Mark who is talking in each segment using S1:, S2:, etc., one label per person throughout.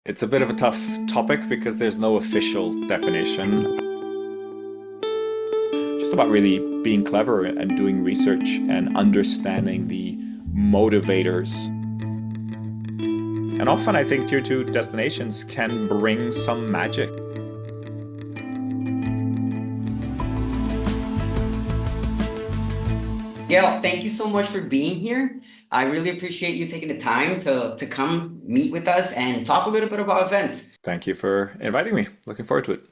S1: It's a bit of a tough topic because there's no official definition. Just about really being clever and doing research and understanding the motivators. And often I think tier 2 destinations can bring some magic.
S2: Miguel, thank you so much for being here. I really appreciate you taking the time to come meet with us and talk a little bit about events.
S1: Thank you for inviting me. Looking forward to it.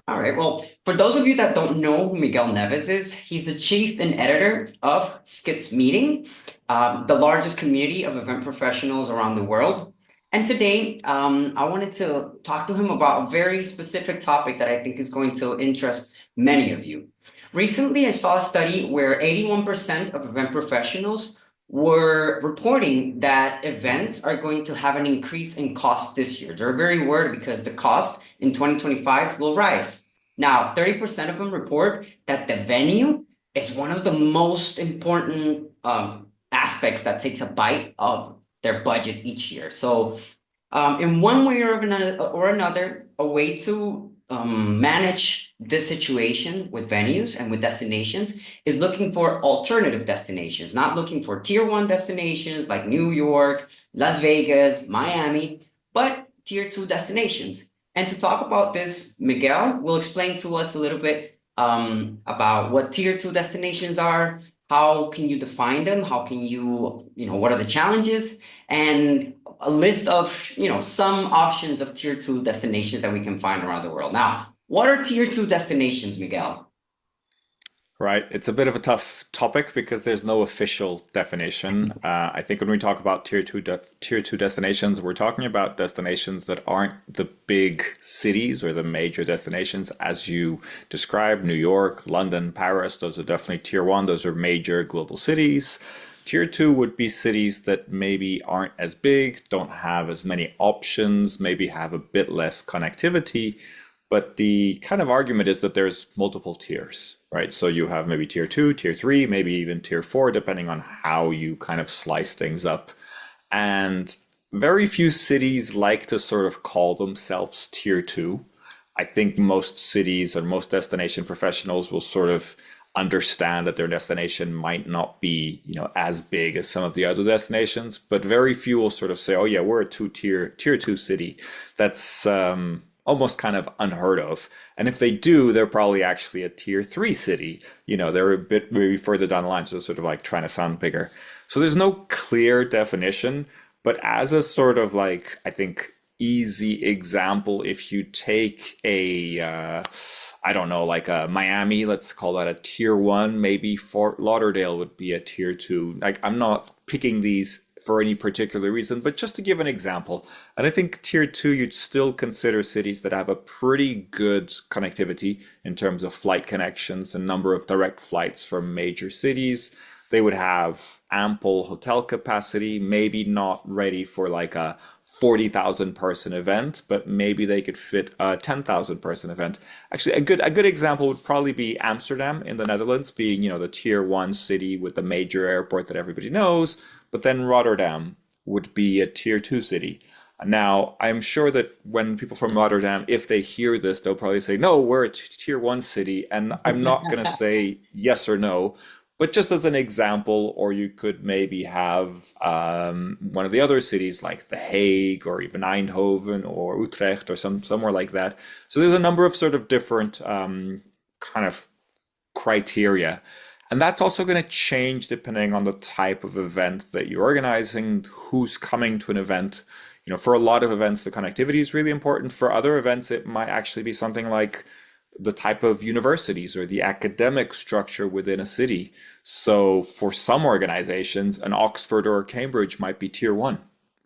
S2: All right. Well, for those of you that don't know who Miguel Neves is, he's the chief and editor of Skift Meeting, the largest community of event professionals around the world. And today, I wanted to talk to him about a very specific topic that I think is going to interest many of you. Recently, I saw a study where 81% of event professionals were reporting that events are going to have an increase in cost this year. They're very worried because the cost in 2025 will rise. Now, 30% of them report that the venue is one of the most important aspects that takes a bite of their budget each year. So in one way or another, a way to manage this situation with venues and with destinations is looking for alternative destinations, not looking for tier 1 destinations like New York, Las Vegas, Miami, but tier 2 destinations. And to talk about this, Miguel will explain to us a little bit about what tier 2 destinations are, how can you define them, how can you, what are the challenges, and a list of, some options of tier 2 destinations that we can find around the world. Now, what are tier 2 destinations, Miguel?
S1: Right. It's a bit of a tough topic because there's no official definition. I think when we talk about tier two destinations, we're talking about destinations that aren't the big cities or the major destinations as you described, New York, London, Paris. Those are definitely tier 1. Those are major global cities. Tier 2 would be cities that maybe aren't as big, don't have as many options, maybe have a bit less connectivity. But the kind of argument is that there's multiple tiers, right? So you have maybe tier 2, tier 3, maybe even tier 4, depending on how you kind of slice things up. And very few cities like to sort of call themselves tier 2. I think most cities and most destination professionals will sort of understand that their destination might not be, as big as some of the other destinations, but very few will sort of say, oh yeah, we're a tier 2 city. That's almost kind of unheard of. And if they do, they're probably actually a tier 3 city. They're a bit maybe further down the line, so sort of like trying to sound bigger. So there's no clear definition, but as a sort of like, I think, easy example, if you take a, I don't know, like a Miami, let's call that a tier 1, maybe Fort Lauderdale would be a tier 2. Like, I'm not picking these for any particular reason, but just to give an example. And I think tier 2, you'd still consider cities that have a pretty good connectivity in terms of flight connections and number of direct flights from major cities. They would have ample hotel capacity, maybe not ready for like a 40,000 person event, but maybe they could fit a 10,000 person event. Actually, a good example would probably be Amsterdam in the Netherlands, being, the tier 1 city with the major airport that everybody knows, but then Rotterdam would be a tier 2 city. Now, I'm sure that when people from Rotterdam, if they hear this, they'll probably say, no, we're a tier 1 city. And I'm not going to say yes or no. But just as an example, or you could maybe have one of the other cities like The Hague or even Eindhoven or Utrecht or somewhere like that. So there's a number of sort of different kind of criteria. And that's also going to change depending on the type of event that you're organizing, who's coming to an event. For a lot of events, the connectivity is really important. For other events, it might actually be something like the type of universities or the academic structure within a city. So for some organizations, an Oxford or a Cambridge might be tier 1,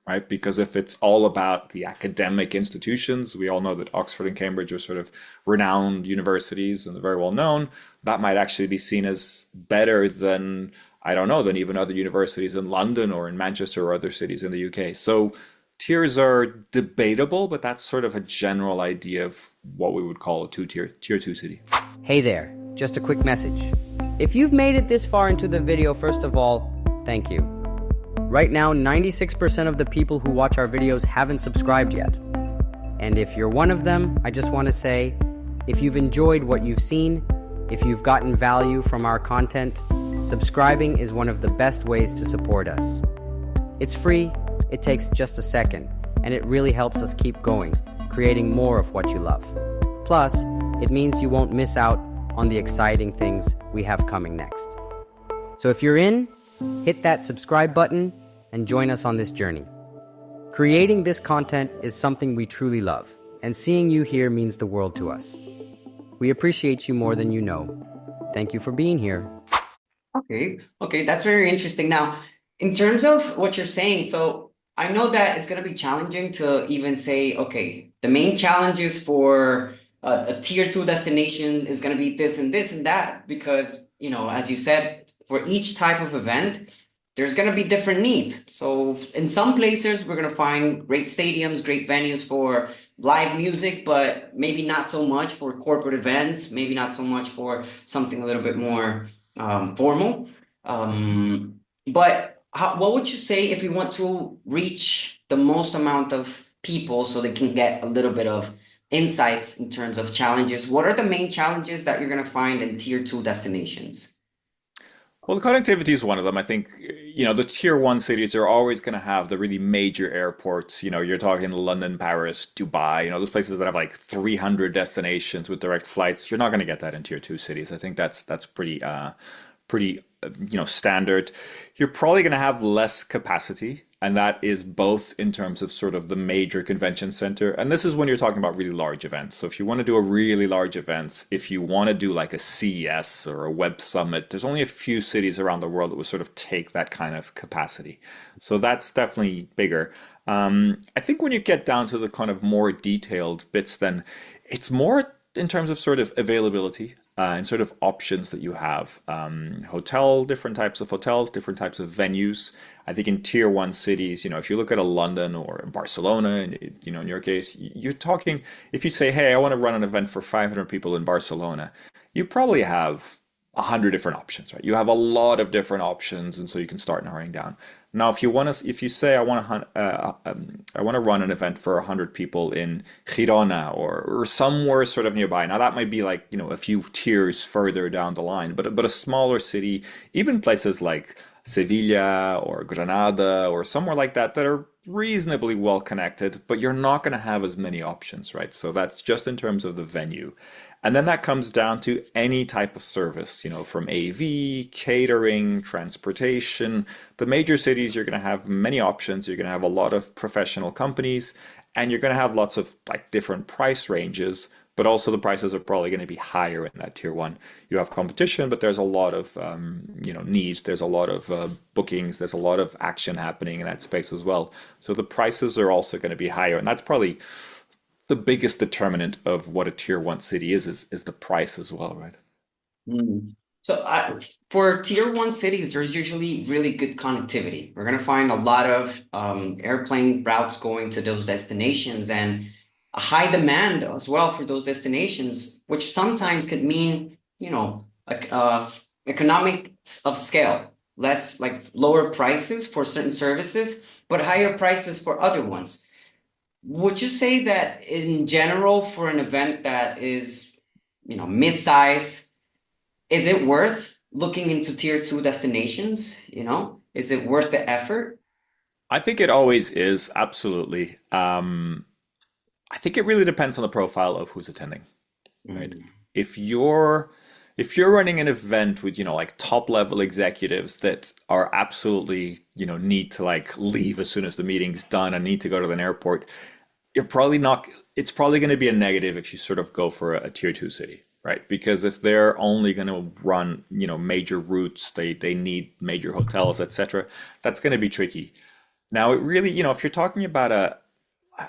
S1: right? Because if it's all about the academic institutions, we all know that Oxford and Cambridge are sort of renowned universities and very well known. That might actually be seen as better than, I don't know, than even other universities in London or in Manchester or other cities in the UK. So tiers are debatable, but that's sort of a general idea of what we would call a tier 2 city.
S3: Hey there, just a quick message. If you've made it this far into the video, first of all, thank you. Right now, 96% of the people who watch our videos haven't subscribed yet. And if you're one of them, I just want to say, if you've enjoyed what you've seen, if you've gotten value from our content, subscribing is one of the best ways to support us. It's free, it takes just a second, and it really helps us keep going, creating more of what you love. Plus, it means you won't miss out on the exciting things we have coming next. So if you're in, hit that subscribe button and join us on this journey. Creating this content is something we truly love, and seeing you here means the world to us. We appreciate you more than you know. Thank you for being here.
S2: Okay, that's very interesting. Now, in terms of what you're saying, so I know that it's going to be challenging to even say, okay, the main challenges for a tier two destination is going to be this and that, because, as you said, for each type of event, there's going to be different needs. So in some places, we're going to find great stadiums, great venues for live music, but maybe not so much for corporate events, maybe not so much for something a little bit more formal. But what would you say if we want to reach the most amount of people so they can get a little bit of insights in terms of challenges? What are the main challenges that you're going to find in tier two destinations?
S1: Well, the connectivity is one of them. I think, the tier one cities are always going to have the really major airports. You're talking London, Paris, Dubai, those places that have like 300 destinations with direct flights. You're not going to get that in tier two cities. I think that's pretty standard. You're probably going to have less capacity, and that is both in terms of sort of the major convention center, and this is when you're talking about really large events. So if you want to do a really large events, if you want to do like a CES or a web summit, there's only a few cities around the world that would sort of take that kind of capacity. So that's definitely bigger. I think when you get down to the kind of more detailed bits, then it's more in terms of sort of availability and sort of options that you have. Different types of hotels, different types of venues. I think in tier one cities, if you look at a London or Barcelona, in your case, you're talking, if you say, hey, I want to run an event for 500 people in Barcelona, you probably have 100 different options, right? You have a lot of different options, and so you can start narrowing down. Now, if you say I want to run an event for 100 people in Girona or somewhere sort of nearby. Now that might be like a few tiers further down the line, but a smaller city, even places like Sevilla or Granada or somewhere like that that are reasonably well connected, but you're not going to have as many options, right? So that's just in terms of the venue. And then that comes down to any type of service, from AV, catering, transportation. The major cities, you're going to have many options. You're going to have a lot of professional companies, and you're going to have lots of like different price ranges, but also the prices are probably going to be higher in that tier one. You have competition, but there's a lot of, needs. There's a lot of bookings. There's a lot of action happening in that space as well. So the prices are also going to be higher, and that's probably the biggest determinant of what a tier one city is the price as well, right?
S2: So for tier one cities, there's usually really good connectivity. We're going to find a lot of airplane routes going to those destinations and a high demand as well for those destinations, which sometimes could mean, economics of scale, less like lower prices for certain services, but higher prices for other ones. Would you say that in general, for an event that is, mid-size, is it worth looking into tier two destinations? Is it worth the effort?
S1: I think it always is, absolutely. I think it really depends on the profile of who's attending, right?
S2: Mm.
S1: If you're running an event with, like top level executives that are absolutely, need to like leave as soon as the meeting's done and need to go to an airport, it's probably going to be a negative if you sort of go for a tier two city, right? Because if they're only going to run, major routes, they need major hotels, etc. That's going to be tricky. Now, it really, if you're talking about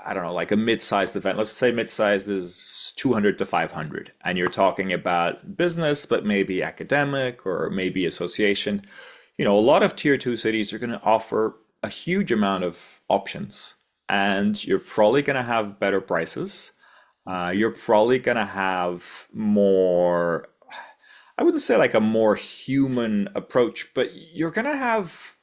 S1: I don't know, like a mid-sized event, let's say mid-sized is 200 to 500, and you're talking about business, but maybe academic or maybe association, a lot of tier two cities are going to offer a huge amount of options, and you're probably going to have better prices. You're probably going to have more, I wouldn't say like a more human approach, but you're going to have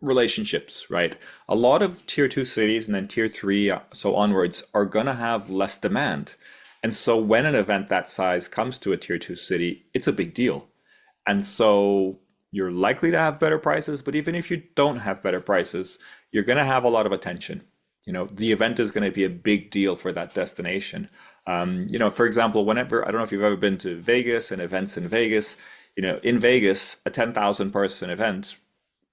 S1: relationships, right? A lot of tier two cities and then tier three, so onwards, are gonna have less demand. And so when an event that size comes to a tier two city, it's a big deal. And so you're likely to have better prices, but even if you don't have better prices, you're gonna have a lot of attention. The event is going to be a big deal for that destination. For example, whenever, I don't know if you've ever been to Vegas and events in Vegas, in Vegas, a 10,000 person event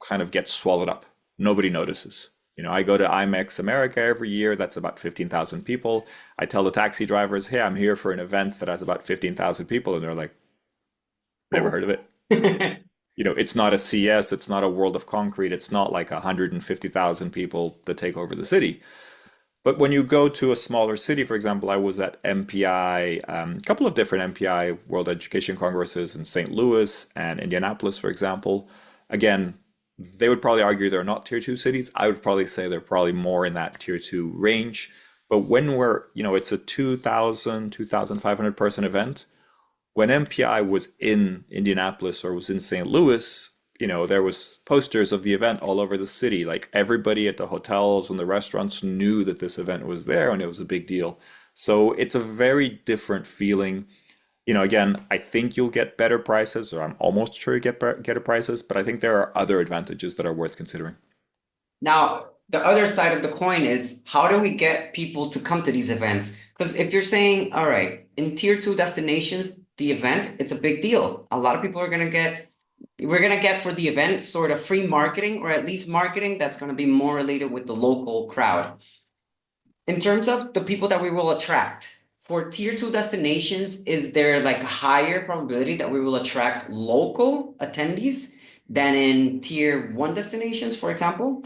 S1: kind of gets swallowed up. Nobody notices. I go to IMEX America every year. That's about 15,000 people. I tell the taxi drivers, hey, I'm here for an event that has about 15,000 people. And they're like, never heard of it. It's not a CS, it's not a World of Concrete, it's not like 150,000 people that take over the city. But when you go to a smaller city, for example, I was at MPI, a couple of different MPI World Education Congresses in St. Louis and Indianapolis, for example. Again, they would probably argue they're not tier two cities. I would probably say they're probably more in that tier two range. But when it's a 2,000, 2,500 person event, when MPI was in Indianapolis or was in St. Louis, there was posters of the event all over the city. Like everybody at the hotels and the restaurants knew that this event was there and it was a big deal. So it's a very different feeling. Again, I think you'll get better prices, or I'm almost sure you get better prices, but I think there are other advantages that are worth considering.
S2: Now, the other side of the coin is how do we get people to come to these events? Because if you're saying, all right, in tier two destinations, the event, it's a big deal. A lot of people we're going to get for the event sort of free marketing, or at least marketing that's going to be more related with the local crowd. In terms of the people that we will attract, for tier two destinations, is there like a higher probability that we will attract local attendees than in tier one destinations, for example?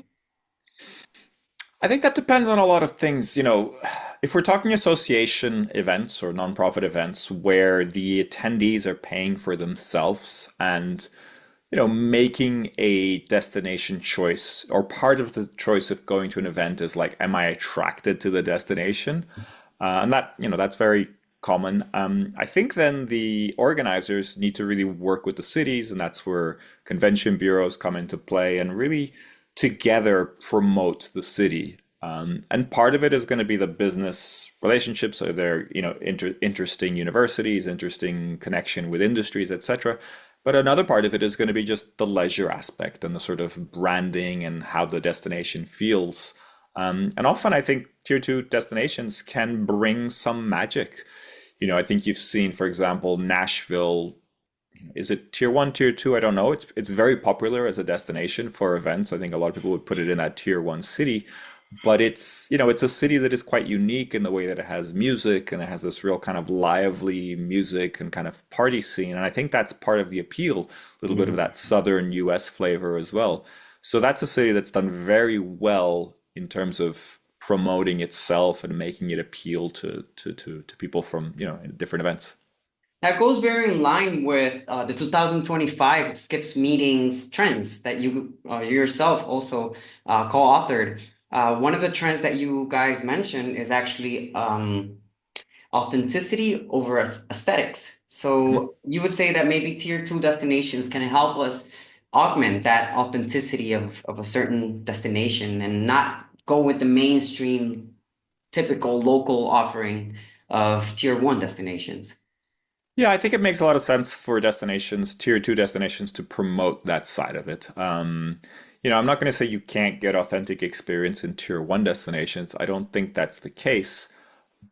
S1: I think that depends on a lot of things. If we're talking association events or nonprofit events where the attendees are paying for themselves and, making a destination choice, or part of the choice of going to an event is like, am I attracted to the destination? And that's very common. I think then the organizers need to really work with the cities, and that's where convention bureaus come into play and really together promote the city. And part of it is going to be the business relationships. So they're, interesting universities, interesting connection with industries, etc. But another part of it is going to be just the leisure aspect and the sort of branding and how the destination feels. And often I think tier two destinations can bring some magic. I think you've seen, for example, Nashville. Is it tier one, tier two? I don't know. It's very popular as a destination for events. I think a lot of people would put it in that tier one city, but it's a city that is quite unique in the way that it has music and it has this real kind of lively music and kind of party scene. And I think that's part of the appeal, a little bit of that southern US flavor as well. So that's a city that's done very well in terms of promoting itself and making it appeal to people from, different events.
S2: That goes very in line with the 2025 Skift Meetings trends that you yourself also co-authored. One of the trends that you guys mentioned is actually authenticity over aesthetics. So you would say that maybe tier two destinations can help us augment that authenticity of a certain destination and not go with the mainstream typical local offering of tier one destinations.
S1: Yeah, I think it makes a lot of sense for destinations, tier two destinations, to promote that side of it. I'm not going to say you can't get authentic experience in tier one destinations. I don't think that's the case.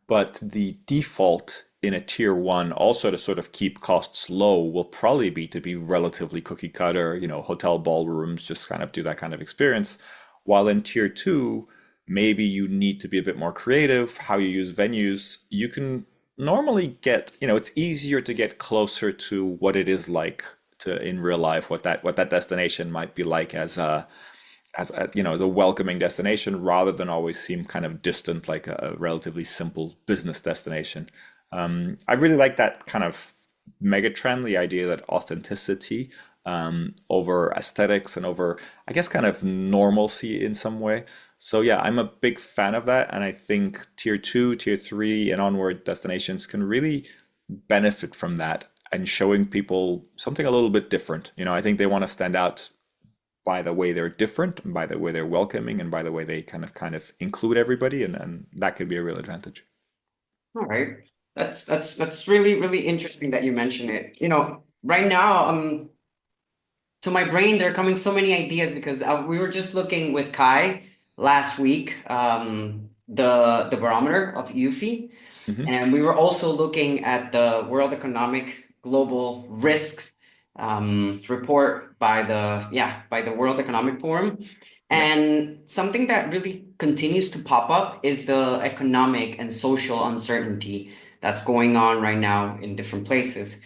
S1: But the default in a tier one, also to sort of keep costs low, will probably be to be relatively cookie cutter, hotel ballrooms, just kind of do that kind of experience. While in tier two, maybe you need to be a bit more creative, how you use venues. You can normally get, it's easier to get closer to what it is like to in real life, what that destination might be like as a welcoming destination, rather than always seem kind of distant, like a relatively simple business destination. I really like that kind of mega trend, the idea that authenticity over aesthetics and over, I guess, kind of normalcy in some way. So yeah, I'm a big fan of that, and I think tier two, tier three, and onward destinations can really benefit from that and showing people something a little bit different. I think they want to stand out by the way they're different, and by the way they're welcoming, and by the way they kind of include everybody, and that could be a real advantage.
S2: All right. That's really, really interesting that you mention it. Right now, to my brain, there are coming so many ideas because we were just looking with Kai last week, the barometer of UFI,
S1: Hmm.
S2: and we were also looking at the World Economic Global Risks report by the World Economic Forum.
S1: Yeah.
S2: And something that really continues to pop up is the economic and social uncertainty that's going on right now in different places.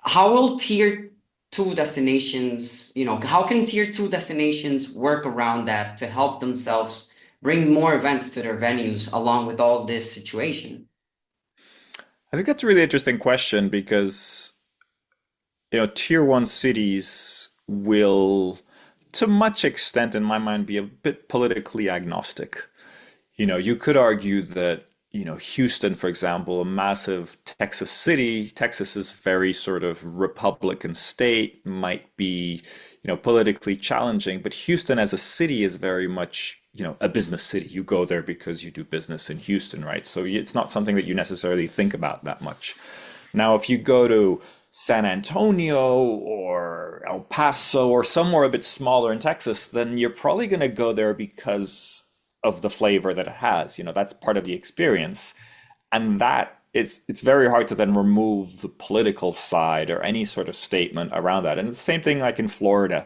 S2: How will tier two destinations, how can tier two destinations work around that to help themselves bring more events to their venues along with all this situation?
S1: I think that's a really interesting question because, tier one cities will, to much extent, in my mind, be a bit politically agnostic. You could argue that, Houston, for example, a massive Texas city, Texas is very sort of Republican state, might be, politically challenging, but Houston as a city is very much, a business city. You go there because you do business in Houston, right? So it's not something that you necessarily think about that much. Now, if you go to San Antonio or El Paso or somewhere a bit smaller in Texas, then you're probably going to go there because of the flavor that it has. That's part of the experience. And it's very hard to then remove the political side or any sort of statement around that. And the same thing like in Florida.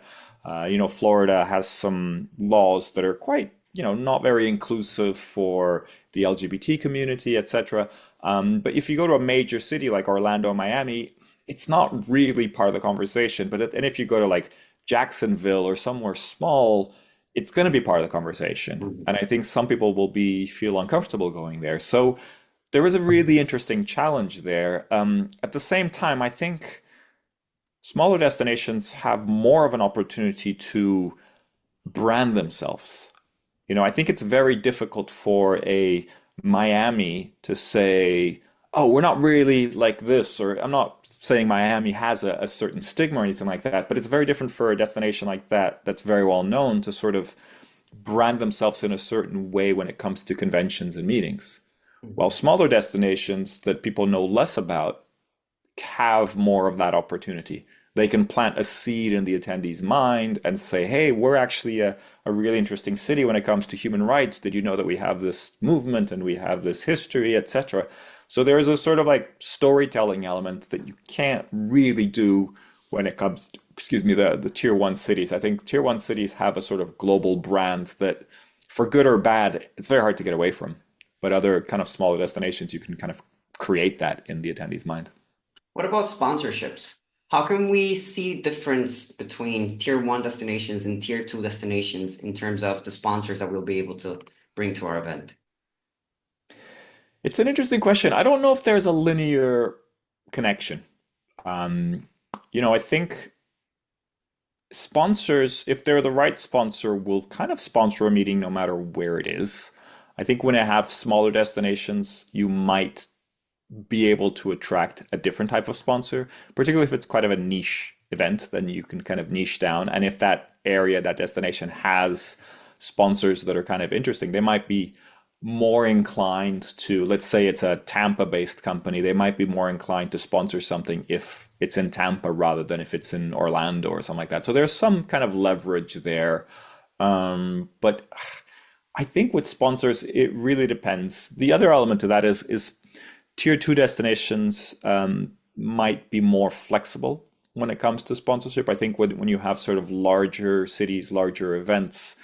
S1: Florida has some laws that are quite, not very inclusive for the LGBT community, etc. But if you go to a major city like Orlando, Miami, it's not really part of the conversation. And if you go to like Jacksonville or somewhere small, it's going to be part of the conversation.
S2: Mhm.
S1: And I think some people will feel uncomfortable going there. So there is a really interesting challenge there. At the same time, I think smaller destinations have more of an opportunity to brand themselves. I think it's very difficult for a Miami to say, oh, we're not really like this, or I'm not saying Miami has a certain stigma or anything like that, but it's very different for a destination like that that's very well known to sort of brand themselves in a certain way when it comes to conventions and meetings. While
S2: Mhm.
S1: smaller destinations that people know less about have more of that opportunity. They can plant a seed in the attendee's mind and say, hey, we're actually a really interesting city when it comes to human rights. Did you know that we have this movement and we have this history, etc.? So there is a sort of like storytelling element that you can't really do when it comes to, excuse me, the tier one cities. I think tier one cities have a sort of global brand that, for good or bad, it's very hard to get away from. But other kind of smaller destinations, you can kind of create that in the attendee's mind.
S2: What about sponsorships? How can we see difference between tier one destinations and tier two destinations in terms of the sponsors that we'll be able to bring to our event?
S1: It's an interesting question. I don't know if there's a linear connection. Um, I think sponsors, if they're the right sponsor, will kind of sponsor a meeting no matter where it is. I think when I have smaller destinations, you might be able to attract a different type of sponsor, particularly if it's quite of a niche event, then you can kind of niche down. And if that area, that destination has sponsors that are kind of interesting, they might be more inclined to, let's say it's a Tampa-based company, they might be more inclined to sponsor something if it's in Tampa rather than if it's in Orlando or something like that. So there's some kind of leverage there. But I think with sponsors, it really depends. The other element to that is tier two destinations might be more flexible when it comes to sponsorship. I think when you have sort of larger cities, larger events,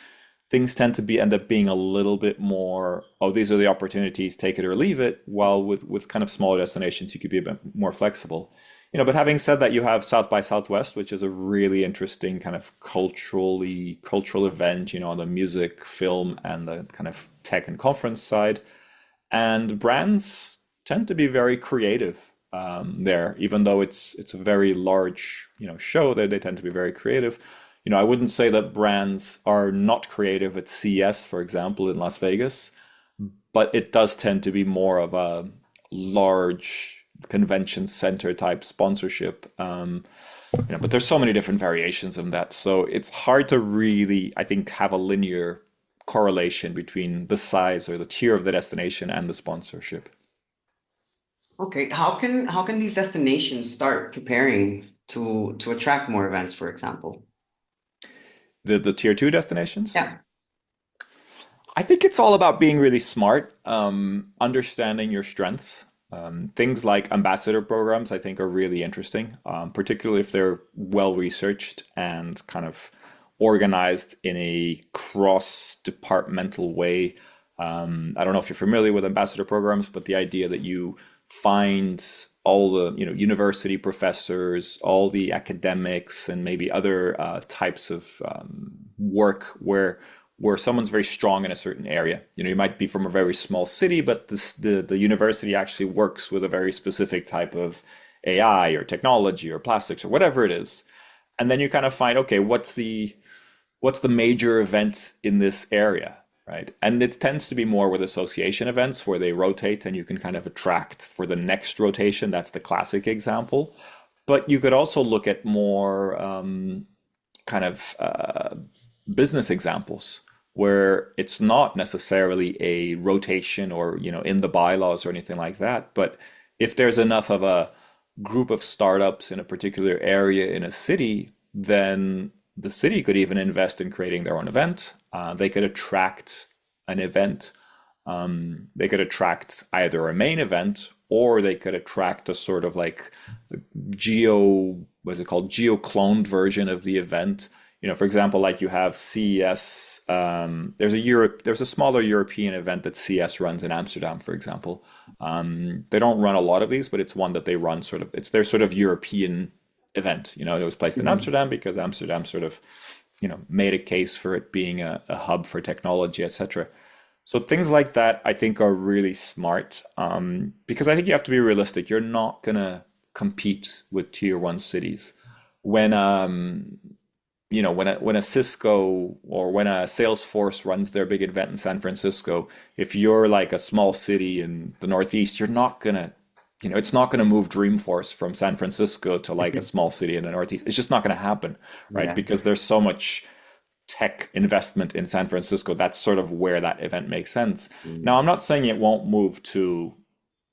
S1: things tend to end up being a little bit more, oh, these are the opportunities, take it or leave it. While with kind of smaller destinations, you could be a bit more flexible. But having said that, you have South by Southwest, which is a really interesting kind of cultural event, on the music, film, and the kind of tech and conference side. And brands tend to be very creative there, even though it's a very large, show. They tend to be very creative. I wouldn't say that brands are not creative at CES, for example, in Las Vegas, but it does tend to be more of a large convention center type sponsorship. But there's so many different variations of that. So it's hard to really, I think, have a linear correlation between the size or the tier of the destination and the sponsorship.
S2: Okay, how can these destinations start preparing to attract more events, for example?
S1: The tier two destinations?
S2: Yeah.
S1: I think it's all about being really smart, understanding your strengths. Things like ambassador programs, I think, are really interesting, particularly if they're well researched and kind of organized in a cross-departmental way. I don't know if you're familiar with ambassador programs, but the idea that you find all the, university professors, all the academics, and maybe other types of work where someone's very strong in a certain area. You might be from a very small city, but the university actually works with a very specific type of AI or technology or plastics or whatever it is. And then you kind of find, okay, what's the major event in this area, right? And it tends to be more with association events where they rotate and you can kind of attract for the next rotation. That's the classic example. But you could also look at more kind of business examples where it's not necessarily a rotation or in the bylaws or anything like that, but if there's enough of a group of startups in a particular area in a city, then the city could even invest in creating their own event. They could attract an event. They could attract either a main event or they could attract a sort of like what's it called, geo-cloned version of the event. For example, like you have CES. There's a smaller European event that CES runs in Amsterdam, for example. They don't run a lot of these, but it's one that they run sort of. It's their sort of European event. It was placed in Amsterdam because Amsterdam sort of, made a case for it being a hub for technology, etc. So things like that, I think, are really smart because I think you have to be realistic. You're not gonna compete with tier one cities when when a Cisco or when a Salesforce runs their big event in San Francisco, if you're like a small city in the Northeast, you're not gonna, it's not gonna move Dreamforce from San Francisco to like a small city in the Northeast. It's just not gonna happen, right?
S2: Yeah.
S1: Because there's so much tech investment in San Francisco. That's sort of where that event makes sense. Now, I'm not saying it won't move to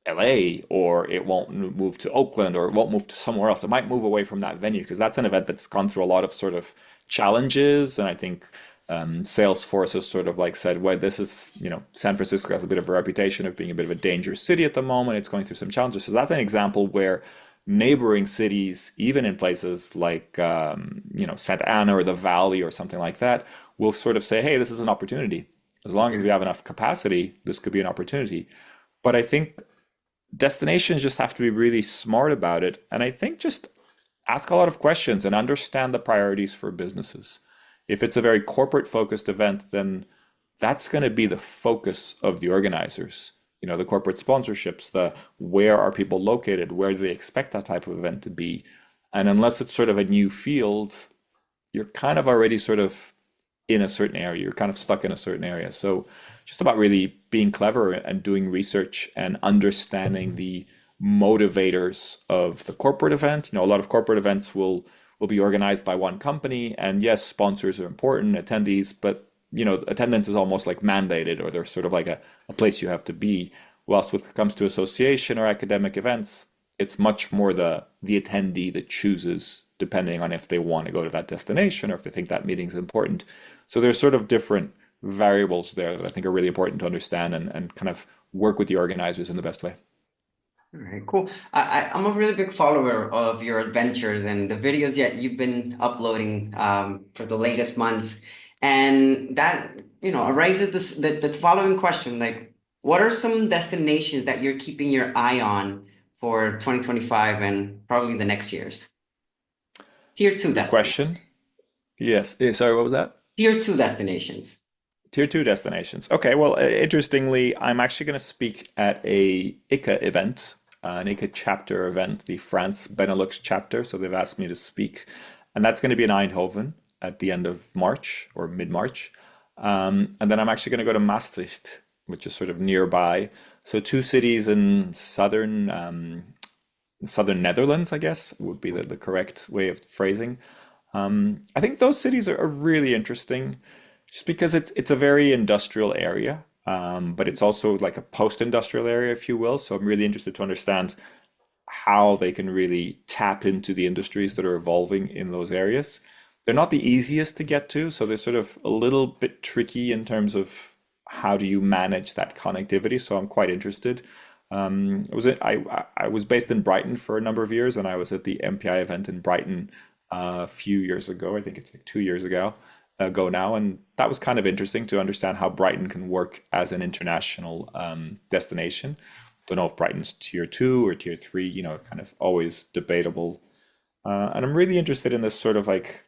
S1: LA or it won't move to Oakland or it won't move to somewhere else. It might move away from that venue because that's an event that's gone through a lot of sort of challenges. And I think Salesforce has sort of like said, well, this is, San Francisco has a bit of a reputation of being a bit of a dangerous city at the moment. It's going through some challenges. So that's an example where neighboring cities, even in places like, Santa Ana or the Valley or something like that, will sort of say, hey, this is an opportunity. As long as we have enough capacity, this could be an opportunity. But I think destinations just have to be really smart about it. And I think just ask a lot of questions and understand the priorities for businesses. If it's a very corporate focused event, then that's going to be the focus of the organizers. The corporate sponsorships, the where are people located, where do they expect that type of event to be? And unless it's sort of a new field, you're kind of already sort of in a certain area. You're kind of stuck in a certain area. So just about really being clever and doing research and understanding the motivators of the corporate event. A lot of corporate events will be organized by one company, and yes, sponsors are important, attendees, but attendance is almost like mandated, or there's sort of like a place you have to be. Whilst when it comes to association or academic events, it's much more the attendee that chooses, depending on if they want to go to that destination or if they think that meeting is important. So there's sort of different variables there that I think are really important to understand and kind of work with the organizers in the best way.
S2: All right, cool. I'm a really big follower of your adventures and the videos that you've been uploading for the latest months. And that, raises the following question, like, what are some destinations that you're keeping your eye on for 2025 and probably the next years? Tier two
S1: Good
S2: destinations.
S1: question. Yes. Sorry, what was that?
S2: Tier two destinations.
S1: Tier two destinations. Okay, well, interestingly, I'm actually going to speak at a ICA event, an ICA chapter event, the France Benelux chapter. So they've asked me to speak, and that's going to be in Eindhoven at the end of March or mid-March. And then I'm actually going to go to Maastricht, which is sort of nearby. So two cities in southern southern Netherlands, I guess would be the correct way of phrasing. I think those cities are really interesting just because it's a very industrial area, but it's also like a post-industrial area, if you will. So I'm really interested to understand how they can really tap into the industries that are evolving in those areas. They're not the easiest to get to, so they're sort of a little bit tricky in terms of how do you manage that connectivity. So I'm quite interested. I was based in Brighton for a number of years, and I was at the MPI event in Brighton a few years ago. I think it's like 2 years ago now, and that was kind of interesting to understand how Brighton can work as an international destination. Don't know if Brighton's tier two or tier three, kind of always debatable. And I'm really interested in this sort of like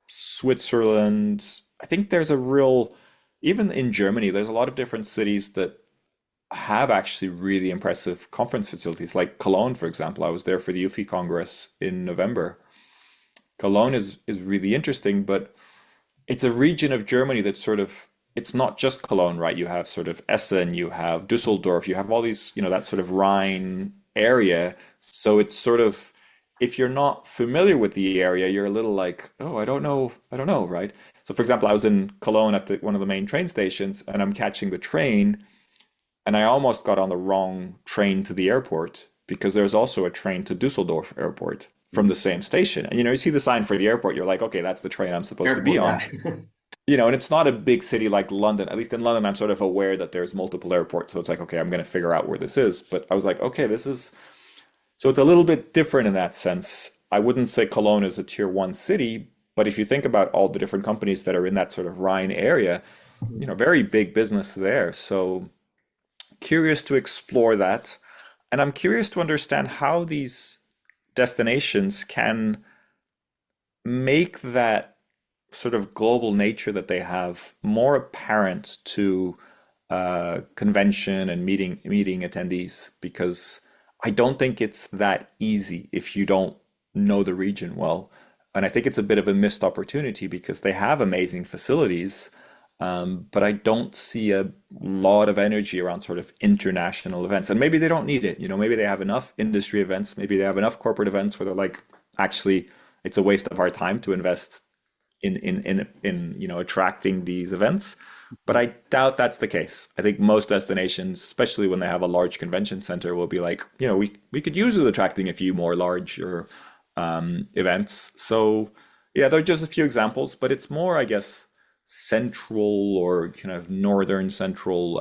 S1: Switzerland. I think there's a real, even in Germany, there's a lot of different cities that have actually really impressive conference facilities, like Cologne, for example. I was there for the UFI Congress in November. Cologne is really interesting, but it's a region of Germany that's sort of, it's not just Cologne, right? You have sort of Essen, you have Düsseldorf, you have all these, that sort of Rhine area. So it's sort of, if you're not familiar with the area, you're a little like, oh, I don't know, right? So for example, I was in Cologne at one of the main train stations, and I'm catching the train, and I almost got on the wrong train to the airport because there's also a train to Düsseldorf airport from the same station. And you see the sign for the airport, you're like, okay, that's the train I'm supposed to be
S2: Airport,
S1: on.
S2: yeah.
S1: And it's not a big city like London. At least in London, I'm sort of aware that there's multiple airports. So it's like, okay, I'm going to figure out where this is. But I was like, okay, so it's a little bit different in that sense. I wouldn't say Cologne is a tier one city, but if you think about all the different companies that are in that sort of Rhine area, very big business there. So curious to explore that. And I'm curious to understand how these destinations can make that sort of global nature that they have more apparent to convention and meeting attendees, because I don't think it's that easy if you don't know the region well. And I think it's a bit of a missed opportunity because they have amazing facilities, but I don't see a lot of energy around sort of international events. And maybe they don't need it. Maybe they have enough industry events, maybe they have enough corporate events where they're like, actually, it's a waste of our time to invest in attracting these events. But I doubt that's the case. I think most destinations, especially when they have a large convention center, will be like, we could use it attracting a few more larger events. So yeah, there are just a few examples, but it's more, I guess, central or kind of northern central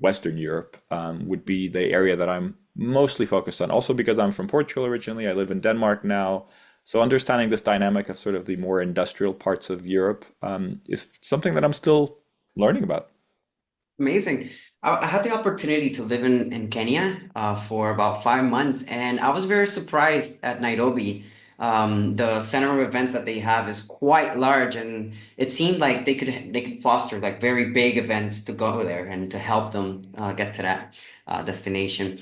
S1: Western Europe would be the area that I'm mostly focused on. Also because I'm from Portugal originally, I live in Denmark now. So understanding this dynamic of sort of the more industrial parts of Europe is something that I'm still learning about.
S2: Amazing. I had the opportunity to live in Kenya for about 5 months, and I was very surprised at Nairobi. The center of events that they have is quite large, and it seemed like they could foster like very big events to go there and to help them get to that destination.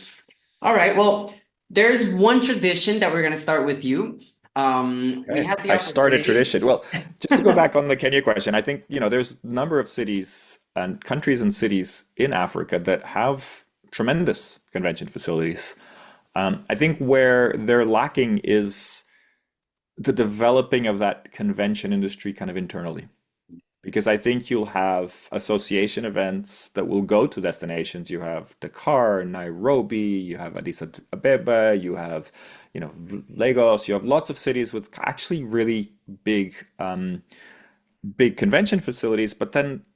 S2: All right. Well, there's one tradition that we're gonna start with you. We
S1: Okay.
S2: had the
S1: I started
S2: opportunity.
S1: tradition. Well, just to go back on the Kenya question, I think, there's a number of cities and countries and cities in Africa that have tremendous convention facilities. I think where they're lacking is the developing of that convention industry kind of internally. Because I think you'll have association events that will go to destinations. You have Dakar, Nairobi, you have Addis Ababa, you have, Lagos. You have lots of cities with actually really big convention facilities, but then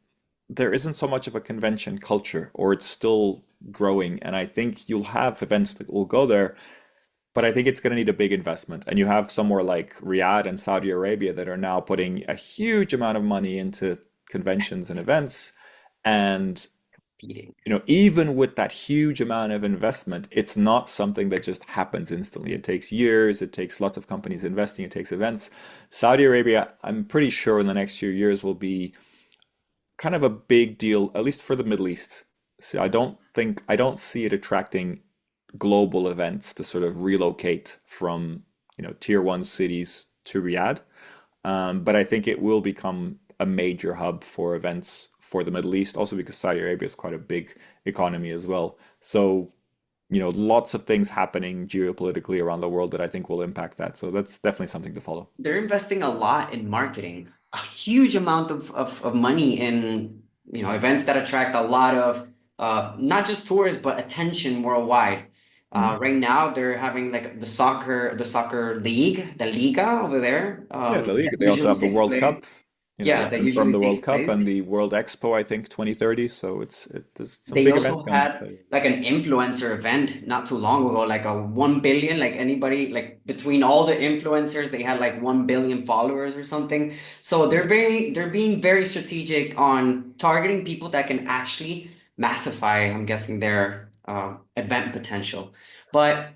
S1: there isn't so much of a convention culture, or it's still growing. And I think you'll have events that will go there, but I think it's going to need a big investment. And you have somewhere like Riyadh and Saudi Arabia that are now putting a huge amount of money into conventions and events. And,
S2: Competing.
S1: even with that huge amount of investment, it's not something that just happens instantly. It takes years, it takes lots of companies investing, it takes events. Saudi Arabia, I'm pretty sure in the next few years will be kind of a big deal, at least for the Middle East. So I don't see it attracting global events to sort of relocate from tier one cities to Riyadh. But I think it will become a major hub for events for the Middle East, also because Saudi Arabia is quite a big economy as well. So lots of things happening geopolitically around the world that I think will impact that. So that's definitely something to follow.
S2: They're investing a lot in marketing, a huge amount of money in, events that attract a lot of not just tourists, but attention worldwide.
S1: Mhm.
S2: Right now, they're having like the soccer league, the Liga over there,
S1: Yeah, the
S2: that
S1: league. They also
S2: usually
S1: have the
S2: takes
S1: World
S2: place.
S1: Cup.
S2: Yeah,
S1: They've
S2: that
S1: confirmed
S2: usually
S1: the World
S2: takes
S1: Cup
S2: place.
S1: and the World Expo, I think 2030. So there's some
S2: They
S1: big events
S2: also
S1: coming.
S2: had
S1: So
S2: like an influencer event not too long ago, like a 1 billion, like anybody, like between all the influencers, they had like 1 billion followers or something. So they're being very strategic on targeting people that can actually massify, I'm guessing, their event potential. But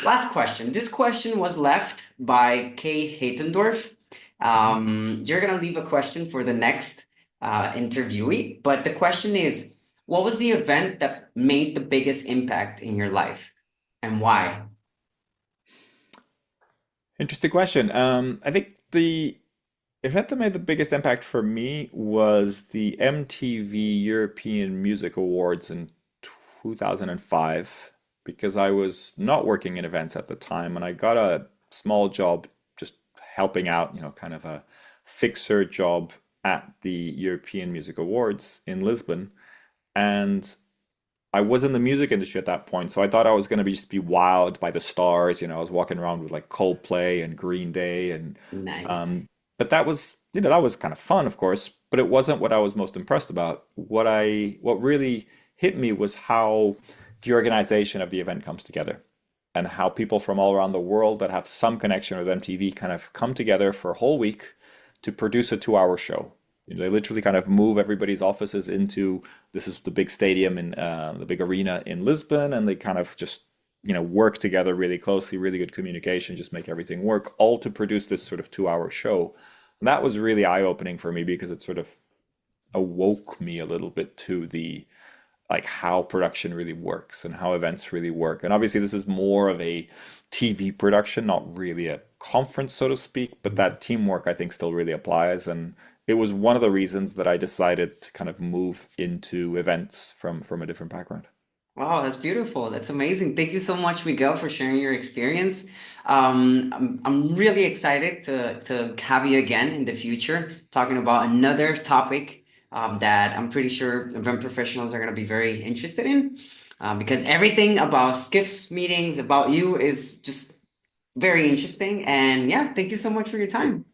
S2: last question. This question was left by Kay Haytendorf.
S1: mhm.
S2: You're gonna leave a question for the next interviewee, but the question is, what was the event that made the biggest impact in your life and why?
S1: Interesting question. I think the event that made the biggest impact for me was the MTV European Music Awards in 2005 because I was not working in events at the time and I got a small job just helping out, kind of a fixer job at the European Music Awards in Lisbon. And I was in the music industry at that point, so I thought I was going to just be wowed by the stars. I was walking around with like Coldplay and Green Day, and
S2: Nice.
S1: um, but that was kind of fun, of course. But it wasn't what I was most impressed about. What really hit me was how the organization of the event comes together, and how people from all around the world that have some connection with MTV kind of come together for a whole week to produce a 2 hour show. They literally kind of move everybody's offices into this is the big stadium in the big arena in Lisbon, and they kind of just work together really closely, really good communication, just make everything work, all to produce this sort of 2 hour show. And that was really eye-opening for me because it sort of awoke me a little bit to the like how production really works and how events really work. And obviously, this is more of a TV production, not really a conference, so to speak, but that teamwork I think still really applies. And it was one of the reasons that I decided to kind of move into events from a different background.
S2: Wow, that's beautiful. That's amazing. Thank you so much, Miguel, for sharing your experience. I'm really excited to have you again in the future, talking about another topic that I'm pretty sure event professionals are going to be very interested in, because everything about Skiff's meetings, about you, is just very interesting. And yeah, thank you so much for your time.